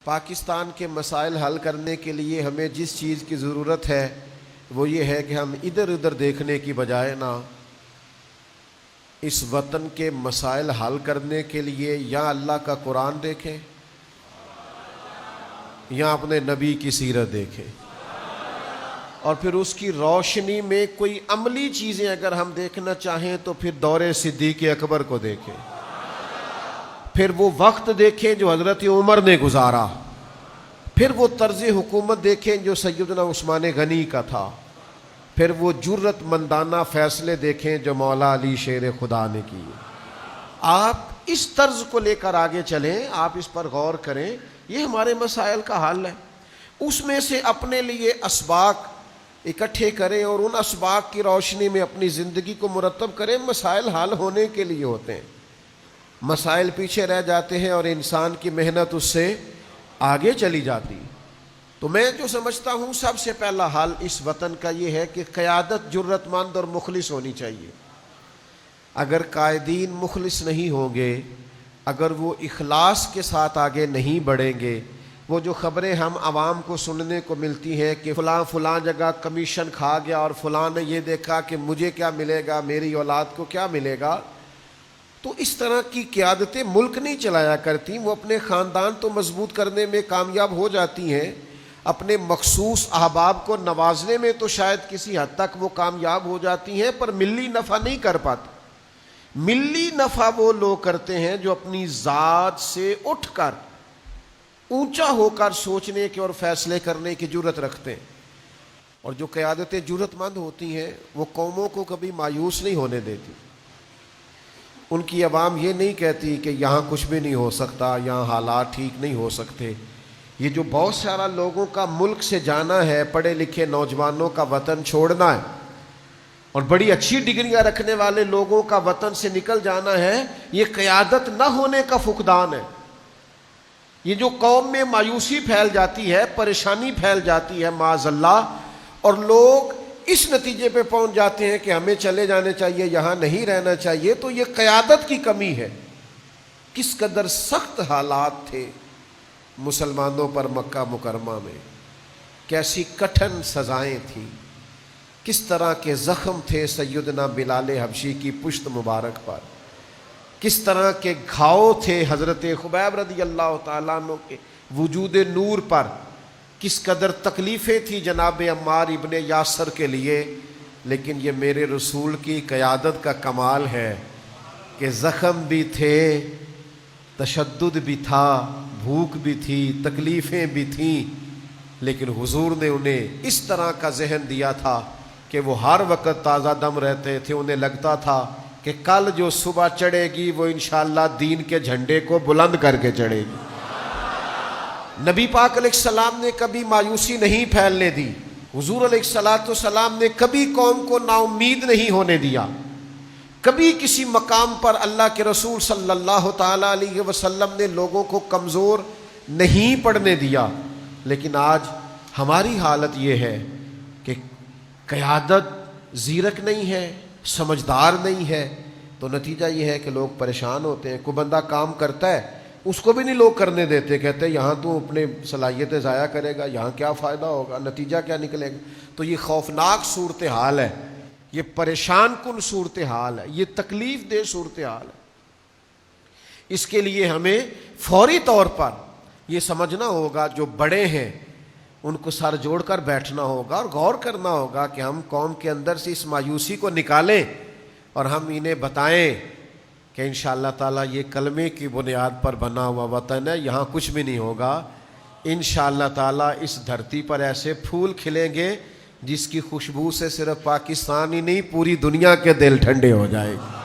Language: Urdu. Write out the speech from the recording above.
پاکستان کے مسائل حل کرنے کے لیے ہمیں جس چیز کی ضرورت ہے وہ یہ ہے کہ ہم ادھر ادھر دیکھنے کی بجائے نا اس وطن کے مسائل حل کرنے کے لیے یا اللہ کا قرآن دیکھیں یا اپنے نبی کی سیرت دیکھیں، اور پھر اس کی روشنی میں کوئی عملی چیزیں اگر ہم دیکھنا چاہیں تو پھر دور صدیق اکبر کو دیکھیں، پھر وہ وقت دیکھیں جو حضرت عمر نے گزارا، پھر وہ طرز حکومت دیکھیں جو سیدنا عثمان غنی کا تھا، پھر وہ جرت مندانہ فیصلے دیکھیں جو مولا علی شیر خدا نے کیے۔ آپ اس طرز کو لے کر آگے چلیں، آپ اس پر غور کریں، یہ ہمارے مسائل کا حل ہے۔ اس میں سے اپنے لیے اسباق اکٹھے کریں اور ان اسباق کی روشنی میں اپنی زندگی کو مرتب کریں۔ مسائل حل ہونے کے لیے ہوتے ہیں، مسائل پیچھے رہ جاتے ہیں اور انسان کی محنت اس سے آگے چلی جاتی۔ تو میں جو سمجھتا ہوں سب سے پہلا حل اس وطن کا یہ ہے کہ قیادت جرت مند اور مخلص ہونی چاہیے۔ اگر قائدین مخلص نہیں ہوں گے، اگر وہ اخلاص کے ساتھ آگے نہیں بڑھیں گے، وہ جو خبریں ہم عوام کو سننے کو ملتی ہیں کہ فلاں جگہ کمیشن کھا گیا اور فلاں نے یہ دیکھا کہ مجھے کیا ملے گا، میری اولاد کو کیا ملے گا، تو اس طرح کی قیادتیں ملک نہیں چلایا کرتی۔ وہ اپنے خاندان تو مضبوط کرنے میں کامیاب ہو جاتی ہیں، اپنے مخصوص احباب کو نوازنے میں تو شاید کسی حد تک وہ کامیاب ہو جاتی ہیں، پر ملی نفع نہیں کر پاتی۔ ملی نفع وہ لوگ کرتے ہیں جو اپنی ذات سے اٹھ کر اونچا ہو کر سوچنے کے اور فیصلے کرنے کی جرت رکھتے ہیں، اور جو قیادتیں جرت مند ہوتی ہیں وہ قوموں کو کبھی مایوس نہیں ہونے دیتی۔ ان کی عوام یہ نہیں کہتی کہ یہاں کچھ بھی نہیں ہو سکتا، یہاں حالات ٹھیک نہیں ہو سکتے۔ یہ جو بہت سارا لوگوں کا ملک سے جانا ہے، پڑھے لکھے نوجوانوں کا وطن چھوڑنا ہے، اور بڑی اچھی ڈگریاں رکھنے والے لوگوں کا وطن سے نکل جانا ہے، یہ قیادت نہ ہونے کا فقدان ہے۔ یہ جو قوم میں مایوسی پھیل جاتی ہے، پریشانی پھیل جاتی ہے معاذ اللہ، اور لوگ اس نتیجے پہ پہنچ جاتے ہیں کہ ہمیں چلے جانے چاہیے، یہاں نہیں رہنا چاہیے، تو یہ قیادت کی کمی ہے۔ کس قدر سخت حالات تھے مسلمانوں پر مکہ مکرمہ میں، کیسی کٹھن سزائیں تھیں، کس طرح کے زخم تھے سیدنا بلال حبشی کی پشت مبارک پر، کس طرح کے گھاؤ تھے حضرت خبیب رضی اللہ تعالیٰ عنہ کے وجود نور پر، کس قدر تکلیفیں تھیں جناب عمار ابن یاسر کے لیے، لیکن یہ میرے رسول کی قیادت کا کمال ہے کہ زخم بھی تھے، تشدد بھی تھا، بھوک بھی تھی، تکلیفیں بھی تھیں، لیکن حضور نے انہیں اس طرح کا ذہن دیا تھا کہ وہ ہر وقت تازہ دم رہتے تھے۔ انہیں لگتا تھا کہ کل جو صبح چڑھے گی وہ انشاءاللہ دین کے جھنڈے کو بلند کر کے چڑھے گی۔ نبی پاک علیہ السلام نے کبھی مایوسی نہیں پھیلنے دی، حضور علیہ السلام نے کبھی قوم کو نا امید نہیں ہونے دیا، کبھی کسی مقام پر اللہ کے رسول صلی اللہ تعالیٰ علیہ وسلم نے لوگوں کو کمزور نہیں پڑنے دیا۔ لیکن آج ہماری حالت یہ ہے کہ قیادت زیرک نہیں ہے، سمجھدار نہیں ہے، تو نتیجہ یہ ہے کہ لوگ پریشان ہوتے ہیں۔ کوئی بندہ کام کرتا ہے اس کو بھی نہیں لوگ کرنے دیتے، کہتے ہیں یہاں تو اپنے صلاحیتیں ضائع کرے گا، یہاں کیا فائدہ ہوگا، نتیجہ کیا نکلے گا۔ تو یہ خوفناک صورتحال ہے، یہ پریشان کن صورتحال ہے، یہ تکلیف دہ صورتحال ہے۔ اس کے لیے ہمیں فوری طور پر یہ سمجھنا ہوگا، جو بڑے ہیں ان کو سر جوڑ کر بیٹھنا ہوگا اور غور کرنا ہوگا کہ ہم قوم کے اندر سے اس مایوسی کو نکالیں، اور ہم انہیں بتائیں کہ انشاءاللہ تعالیٰ یہ کلمے کی بنیاد پر بنا ہوا وطن ہے، یہاں کچھ بھی نہیں ہوگا۔ انشاءاللہ تعالیٰ اس دھرتی پر ایسے پھول کھلیں گے جس کی خوشبو سے صرف پاکستان ہی نہیں پوری دنیا کے دل ٹھنڈے ہو جائے گے۔